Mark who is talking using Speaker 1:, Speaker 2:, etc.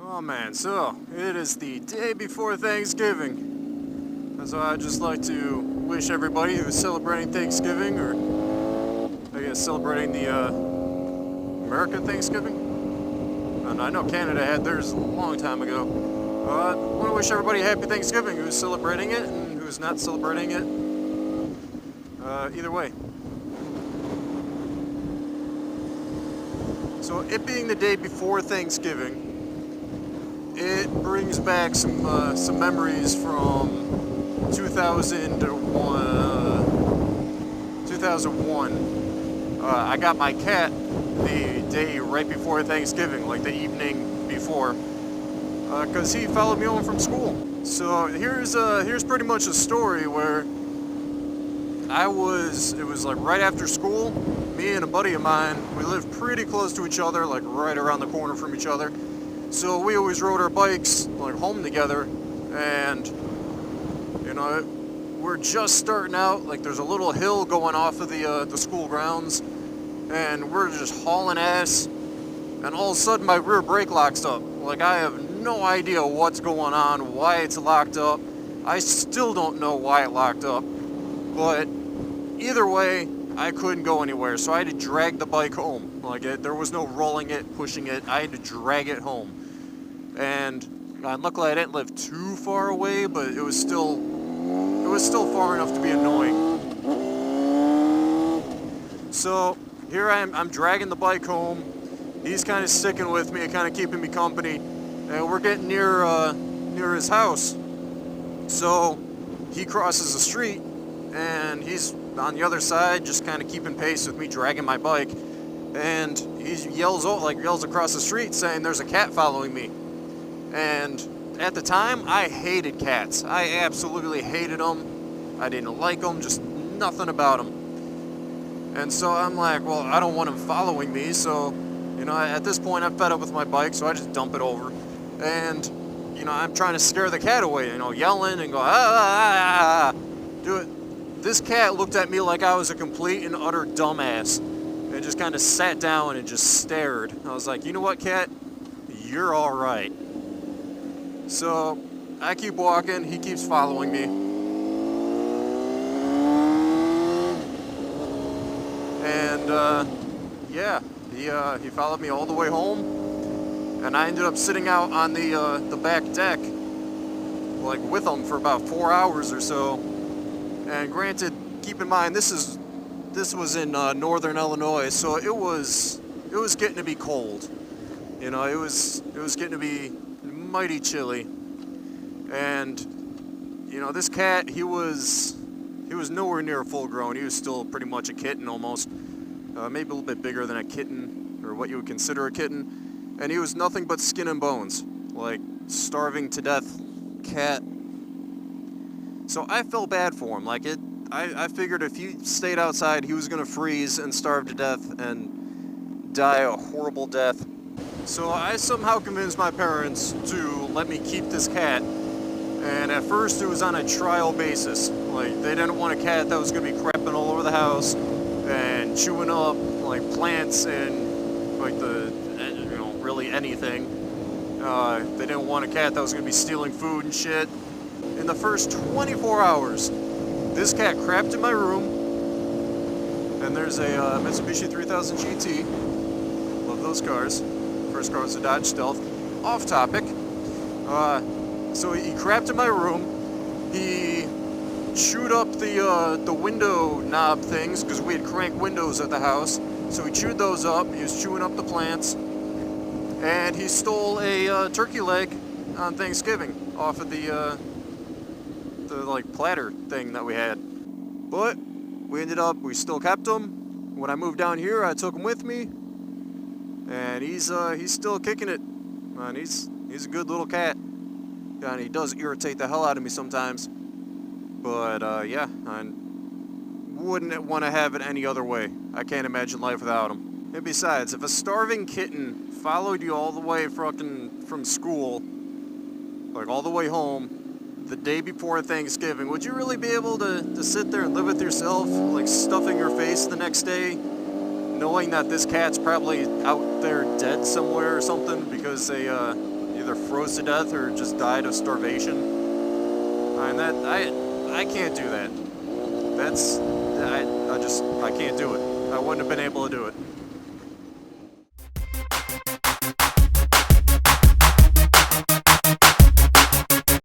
Speaker 1: Oh man, so it is the day before Thanksgiving. And so I'd just like to wish everybody who's celebrating Thanksgiving, or I guess celebrating the American Thanksgiving. And I know Canada had theirs a long time ago. I want to wish everybody a happy Thanksgiving who's celebrating it and who's not celebrating it. Either way. So it being the day before Thanksgiving, it brings back some memories from 2001. I got my cat the day right before Thanksgiving, like the evening before, because he followed me home from school. So here's pretty much a story where it was like right after school. Me and a buddy of mine, we lived pretty close to each other, like right around the corner from each other. So we always rode our bikes like home together, and we're just starting out. Like there's a little hill going off of the school grounds, and we're just hauling ass. And all of a sudden, my rear brake locks up. Like I have no idea what's going on, why it's locked up. I still don't know why it locked up, but either way, I couldn't go anywhere, so I had to drag the bike home. There was no rolling it, pushing it. I had to drag it home. And luckily I didn't live too far away, but it was still far enough to be annoying. So here I'm dragging the bike home. He's kind of sticking with me, kind of keeping me company, and we're getting near his house. So he crosses the street, and he's on the other side, just kind of keeping pace with me dragging my bike, and he yells across the street saying there's a cat following me. And at the time, I hated cats. I absolutely hated them. I didn't like them, just nothing about them. And so I'm like, well, I don't want him following me, so at this point I'm fed up with my bike, so I just dump it over. And I'm trying to scare the cat away, yelling and go, ah, do it. This cat looked at me like I was a complete and utter dumbass, and just kind of sat down and just stared. I was like, you know what, cat? You're all right. So I keep walking. He keeps following me. And he followed me all the way home, and I ended up sitting out on the back deck, like with him for about 4 hours or so. And granted, keep in mind this was in northern Illinois, so it was getting to be cold. It was getting to be mighty chilly. And this cat, he was nowhere near full grown. He was still pretty much a kitten almost, maybe a little bit bigger than a kitten, or what you would consider a kitten. And he was nothing but skin and bones, like starving to death cat. So I felt bad for him. I figured if he stayed outside, he was going to freeze and starve to death and die a horrible death. So I somehow convinced my parents to let me keep this cat. And at first it was on a trial basis. Like, they didn't want a cat that was going to be crapping all over the house and chewing up plants and really anything. They didn't want a cat that was going to be stealing food and shit. In the first 24 hours, this cat crapped in my room, and there's a Mitsubishi 3000 GT. Love those cars. First car was a Dodge Stealth. Off topic. So he crapped in my room. He chewed up the window knob things, because we had crank windows at the house. So he chewed those up. He was chewing up the plants. And he stole a turkey leg on Thanksgiving off of the platter thing that we had. But we still kept him. When I moved down here, I took him with me, and he's still kicking it. And he's a good little cat. And he does irritate the hell out of me sometimes. But I wouldn't want to have it any other way. I can't imagine life without him. And besides, if a starving kitten followed you all the way from school, all the way home, the day before Thanksgiving, would you really be able to sit there and live with yourself, stuffing your face the next day, knowing that this cat's probably out there dead somewhere or something because they either froze to death or just died of starvation. And I can't do that. I can't do it. I wouldn't have been able to do it.